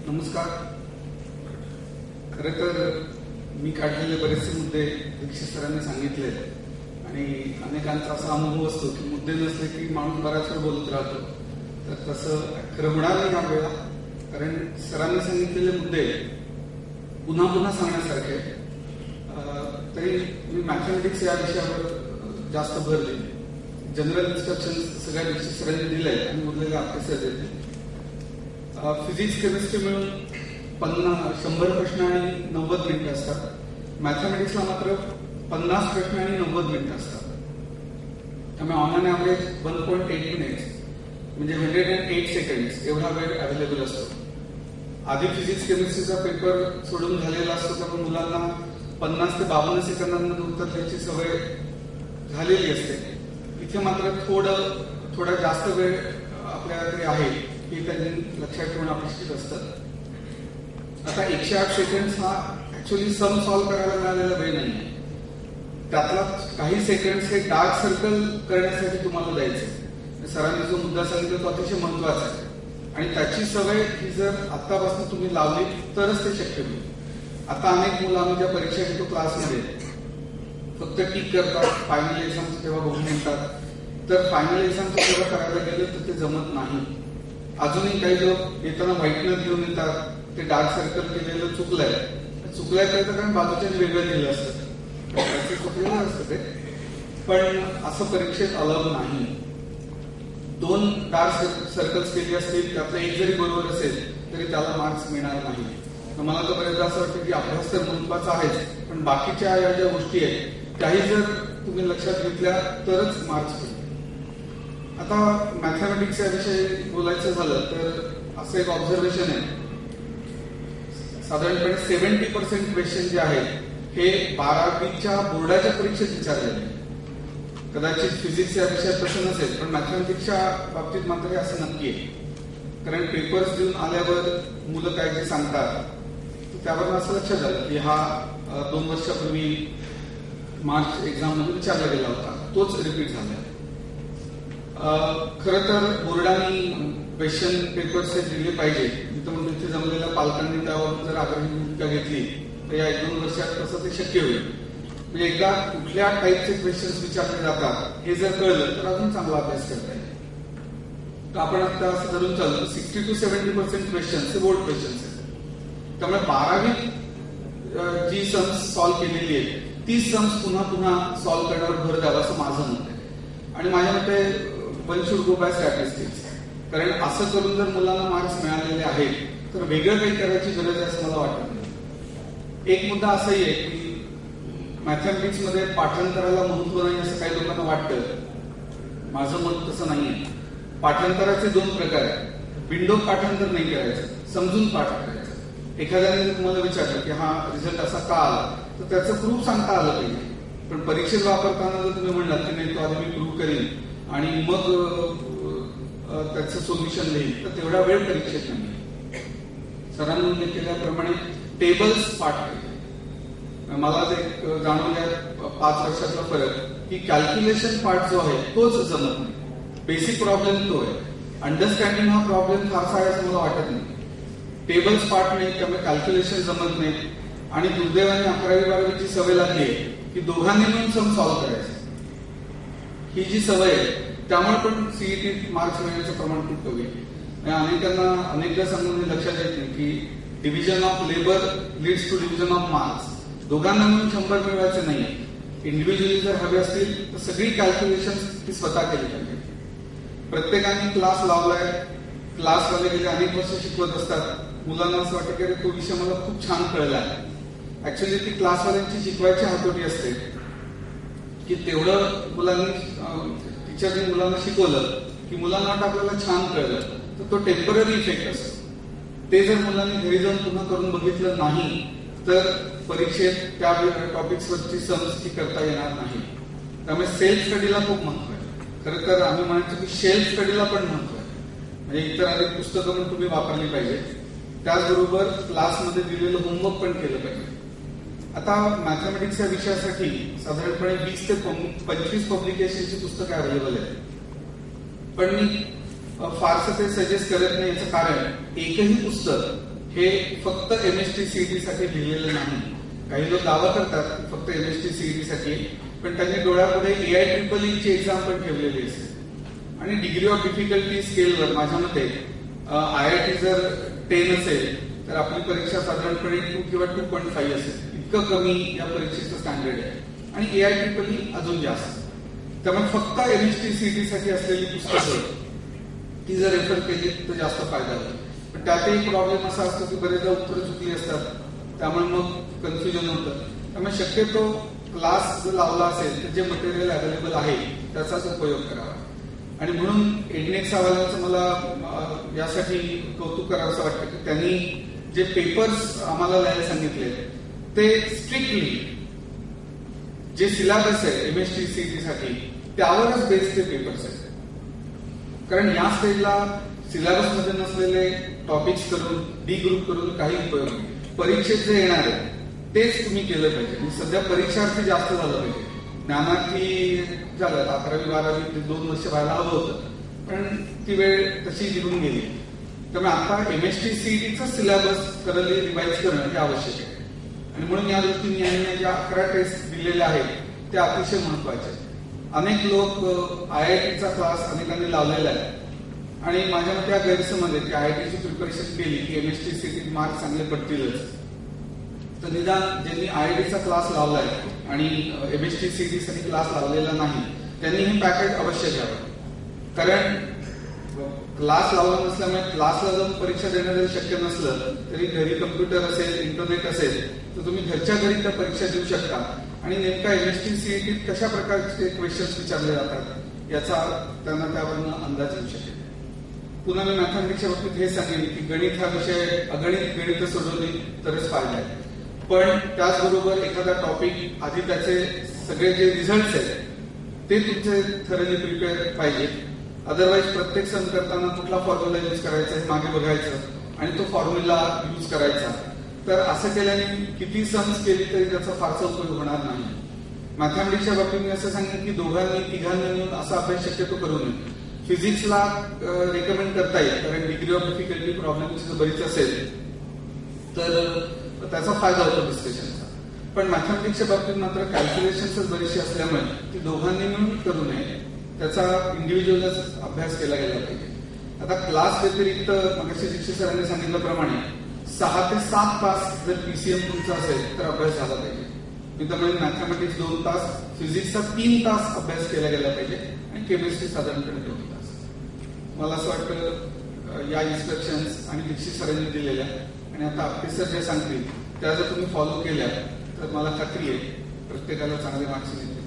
नमस्कार. खरं तर मी काढलेले बरेचसे मुद्दे दीक्षित सरांनी सांगितले आणि अनेकांचा असा अनुभव असतो की मुद्दे नसले की माणूस बराच वेळ बोलत राहतो. तर तसं खरं होणार नाही ह्या वेळा, कारण सरांनी सांगितलेले मुद्दे पुन्हा पुन्हा सांगण्यासारखे. तरी मी मॅथमॅटिक्स या विषयावर जास्त भर दिली. जनरल इन्स्ट्रक्शन सगळ्या दीक्षित सरांनी दिले आणि उरलेले अभ्यास देते. फिजिक्स केमिस्ट्री मिळून 100 प्रश्न आणि 90 मिनिटं असतात. मॅथमॅटिक्सला मात्र 50 प्रश्न आणि 90 मिनिटं असतात. त्यामुळे ऑन अन ॲव्हरेज 1.8 मिनिट्स म्हणजे 108 सेकंड्स एवढा वेळ अवेलेबल असतो. आधी फिजिक्स केमिस्ट्रीचा पेपर सोडून झालेला असतो, त्यामुळे मुलांना 50 ते 52 सेकंदांमध्ये उत्तर द्यायची सवय झालेली असते. इथे मात्र थोडा जास्त वेळ आपल्याकडे आहे हे त्यांनी लक्षात ठेवणं अपेक्षित असतं. आता 108 सेकंड्स हा ऍक्च्युअली सम सॉल्व्ह करायला मिळालेला वेळ नाही. त्यातला काही सेकंड्स हे डार्क सर्कल करण्यासाठी तुम्हाला द्यायचे. सरांनी जो मुद्दा सांगितला तो अतिशय महत्वाचा आहे आणि त्याची सवय ही जर आतापासून तुम्ही लावली तरच ते शक्य होईल. आता अनेक मुलं आम्ही ज्या परीक्षा घेतो क्लासमध्ये फक्त टिक करतात, फायनल एक्झाम तेव्हा बघून म्हणतात. तर फायनल एक्झाम तेव्हा करायला गेलं तर ते जमत नाही. अजूनही काही लोक येताना व्हाईटनर घेऊन येतात, ते डार्क सर्कल केलेलं चुकलंय तर कारण बाजूच्या वेगळं दिलं असतं, चुकलेलं असतं ते. पण असं परीक्षेत अलाउड नाही. 2 डार्क सर्कल्स केली असतील, त्यातलं एक जरी बरोबर असेल तरी त्याला मार्क्स मिळणार नाही. मला तर बरेचदा असं वाटतं की अभ्यास तर महत्वाचा आहेच, पण बाकीच्या या ज्या गोष्टी आहेत त्याही जर तुम्ही लक्षात घेतल्या तरच मार्क्स मिळतील. आता मॅथमॅटिक्स या विषयी बोलायचं झालं तर असं एक ऑब्झर्वेशन आहे, साधारणपणे 70% क्वेश्चन जे आहेत हे 12वीच्या बोर्डाच्या परीक्षेत विचारलेले. कदाचित फिजिक्स या विषयात तसं नसेल, पण मॅथमॅटिक्सच्या बाबतीत मात्र असं नक्की आहे. कारण पेपर्स देऊन आल्यावर मुलं काय जे सांगतात त्यावर असं लक्षात आलं की हा 2 वर्षापूर्वी मार्च एक्झाम मध्ये विचारला गेला होता, तोच रिपीट झाला. खरं तर बोर्डाने क्वेश्चन पेपर्स हे दिले पाहिजे. इथे जमलेल्या पालकांनी त्यावर जर आग्रही भूमिका घेतली तर या 1-2 वर्षात कसं ते शक्य होईल. म्हणजे एकदा कुठल्या टाईपचे क्वेश्चन्स विचारले जातात हे जर कळलं तर अजून चांगला अभ्यास करता येईल. तर आपण आता असं धरून चालू 60 to 70% क्वेश्चन्स हे बोर्ड क्वेश्चन्स आहेत. त्यामुळे 12वीत जी सम्स सॉल्व्ह केलेली आहे ती सम्स पुन्हा पुन्हा सॉल्व्ह करण्यावर भर द्यावा असं माझं मत आहे. आणि माझ्या मते one should go by statistics. कारण असं करून जर मुलांना मार्क्स मिळालेले आहेत तर वेगळं काही करायची गरज आहे असं मला वाटत नाही. एक मुद्दा असाही आहे की मॅथमॅटिक्स मध्ये पाठांतराला महत्व नाही असं काही लोकांना वाटतं. माझं मत तसं नाहीये. पाठांतराचे 2 प्रकार आहेत. विंडो पाठांतर नाही करायचं, समजून पाठ करायचं. एखाद्याने तुम्हाला विचारलं की हा रिझल्ट असा का आला तर त्याचं प्रूफ सांगता आलं पाहिजे. पण परीक्षेत वापरताना जर तुम्ही म्हणलात की नाही तो आधी मी प्रूव्ह करीन आणि मग त्याचं सोल्युशन देईल तर तेवढा वेळ परीक्षेत नाही. सरांनी उल्लेख केल्याप्रमाणे टेबल्स पाठ केले. मला ते जाणवल्या 5 वर्षातला फरक की कॅल्क्युलेशन पार्ट जो आहे तोच जमत नाही. बेसिक प्रॉब्लेम तो आहे. अंडरस्टँडिंग हा प्रॉब्लेम फारसा आहे असं मला वाटत नाही. टेबल्स पार्ट नाही, त्यामुळे कॅल्क्युलेशन जमत नाही. आणि दुर्दैवाने 11वी-12वीची सवय लागली आहे की दोघांनी मिळून सम सॉल्व्ह करायचं. ही जी सवय आहे त्यामुळे पण सीईटी मार्क्स मिळण्याचं प्रमाण खूप कमी आहे. अनेकांना अनेकदा सांगून लक्षात येत नाही की division of labour leads to division of marks. दोघांना मिळून 100 मिळवायचे नाहीये. इंडिव्हिज्युअली जर हवे असतील तर सगळी कॅल्क्युलेशन ती स्वतः केली पाहिजे. प्रत्येकाने क्लास लावलाय, क्लासवाले गेले अनेक वर्ष शिकवत असतात. मुलांना असं वाटतं की अरे तो विषय मला खूप छान कळला. ऍक्च्युअली ती क्लासवाल्यांची शिकवायची हातोटी असते की तेवढं मुलांनी टीचरने मुलांना शिकवलं की मुलांना वाटतं आपल्याला छान कळलं तर तो टेम्पररी इफेक्ट असतो. ते जर मुलांनी घरी जाऊन पुन्हा करून बघितलं नाही तर परीक्षेत त्या टॉपिक्सवरची समज करता येणार नाही. त्यामुळे सेल्फ स्टडीला खूप महत्व आहे. खरं तर आम्ही म्हणायचो की शेल्फ स्टडीला पण महत्व आहे. म्हणजे इतर अनेक पुस्तकं पण तुम्ही वापरली पाहिजे. त्याचबरोबर क्लासमध्ये दिलेलं होमवर्क पण केलं पाहिजे. आता मॅथमॅटिक्स या विषयासाठी साधारणपणे 20 ते 25 पब्लिकेशनची पुस्तकं अवेलेबल आहेत. पण मी फारसं ते सजेस्ट करत नाही. याचं कारण एकही पुस्तक हे फक्त MST CET साठी लिहिलेलं नाही. काही लोक दावा करतात फक्त MST CET साठी, पण त्यांनी डोळ्यापुढे AIEEE ची एक्झाम पण ठेवलेली असते. आणि डिग्री ऑफ डिफिकल्टी स्केलवर माझ्या मते IIT जर 10 असेल तर आपली परीक्षा साधारणपणे 2 किंवा 2.5 असेल. इतकं कमी या परीक्षेचं स्टँडर्ड आहे. आणि AIEEE अजून जास्त. त्यामुळे फक्त MST CET साठी असलेली पुस्तकं ती जर रेफर केली तर जास्त फायदा होईल. पण त्यातही प्रॉब्लेम असा असतो की बरेचदा उत्तरं चुकली असतात, त्यामुळे मग कन्फ्युजन होतं. त्यामुळे शक्यतो क्लास जर लावला असेल तर जे मटेरियल अवेलेबल आहे त्याचाच उपयोग करावा. आणि म्हणून एडनेक्स अहवालाचं मला यासाठी कौतुक करावं असं वाटतं की त्यांनी जे पेपर्स आम्हाला लिहायला सांगितले ते स्ट्रिक्टली जे सिलेबस आहे MST CET साठी त्यावरच बेस्ड ते पेपर्स आहेत. कारण या स्टेजला सिलेबस मध्ये नसलेले टॉपिक्स करून डी ग्रुप करून काही उपयोग नाही. परीक्षेत जे येणार आहे तेच तुम्ही केलं पाहिजे. सध्या परीक्षार्थी जास्त झालं पाहिजे. ज्ञानार्थी झालं 11वी 12वी 2 वर्ष व्हायला हवं होतं, पण ती वेळ तशी निघून गेली. त्यामुळे आता MST CETचं सिलेबस करली रिवाइज करणं हे आवश्यक आहे. आणि म्हणून या दृष्टीने यांनी ज्या 11 टेस्ट दिलेल्या आहेत त्या अतिशय महत्वाच्या आहेत. अनेक लोक IITचा क्लास अनेकांनी लावलेला आहे आणि माझ्या मते या गैरसमज आहे की IITची प्रिपरेशन केली की MST CET मार्क चांगले पडतीलच. तर निदान ज्यांनी IITचा क्लास लावलाय आणि MST CET साठी क्लास लावलेला नाही त्यांनी हे पॅकेज अवश्य घ्यावं. कारण क्लास लावला नसल्यामुळे क्लासला जाऊन परीक्षा देणं जरी शक्य नसलं तरी घरी कम्प्युटर असेल, इंटरनेट असेल तर तुम्ही घरच्या घरी त्या परीक्षा देऊ शकता. आणि नेमका MST CET कशा प्रकारचे क्वेश्चन्स विचारले जातात याचा त्यांना त्यावरनं अंदाज येऊ शकेल. पुन्हा मी मॅथमॅटिक्सच्या बाबतीत हे सांगेन की गणित हा विषय अगणित गणित सोडवली तरच फायदा आहे. पण त्याचबरोबर एखादा टॉपिक आधी त्याचे सगळे जे रिझल्ट आहेत ते तुमचे थरली प्रिपेअर पाहिजे. अदरवाईज प्रत्येक सम करताना कुठला फॉर्म्युला यूज करायचा हे मागे बघायचं आणि तो फॉर्म्युला यूज करायचा. तर असं केल्याने किती सम्स केली तरी त्याचा फारसा उपयोग होणार नाही. मॅथमॅटिक्सच्या बाबतीत मी असं सांगेन की दोघांनी तिघांनी मिळून असा अभ्यास शक्यतो करू नये. फिजिक्सला रेकमेंड करता येईल कारण डिग्री ऑफ डिफिकल्टी प्रॉब्लेम्स जर बरीच असेल तर त्याचा फायदा होतो डिस्कशनचा. पण मॅथमॅटिक्सच्या बाबतीत मात्र कॅल्क्युलेशन्सच बरीचशी असल्यामुळे ती दोघांनी मिळून करू नये. त्याचा इंडिव्हिज्युअलच अभ्यास केला गेला पाहिजे. आता क्लास व्यतिरिक्त मगाशी दीक्षित सरांनी सांगितल्याप्रमाणे 6 ते 7 तास जर PCM तुमचा असेल तर अभ्यास झाला पाहिजे. मी त्यामुळे मॅथमॅटिक्स 2 तास, फिजिक्सचा 3 तास अभ्यास केला गेला पाहिजे आणि केमिस्ट्री साधारणपणे 2 तास. मला असं वाटतं या इन्स्ट्रक्शन्स आणि दीक्षित सरांनी दिलेल्या आणि आता आपले सर जे सांगतील त्या जर तुम्ही फॉलो केल्या तर मला खात्री आहे प्रत्येकाला चांगले मार्क्स मिळतील.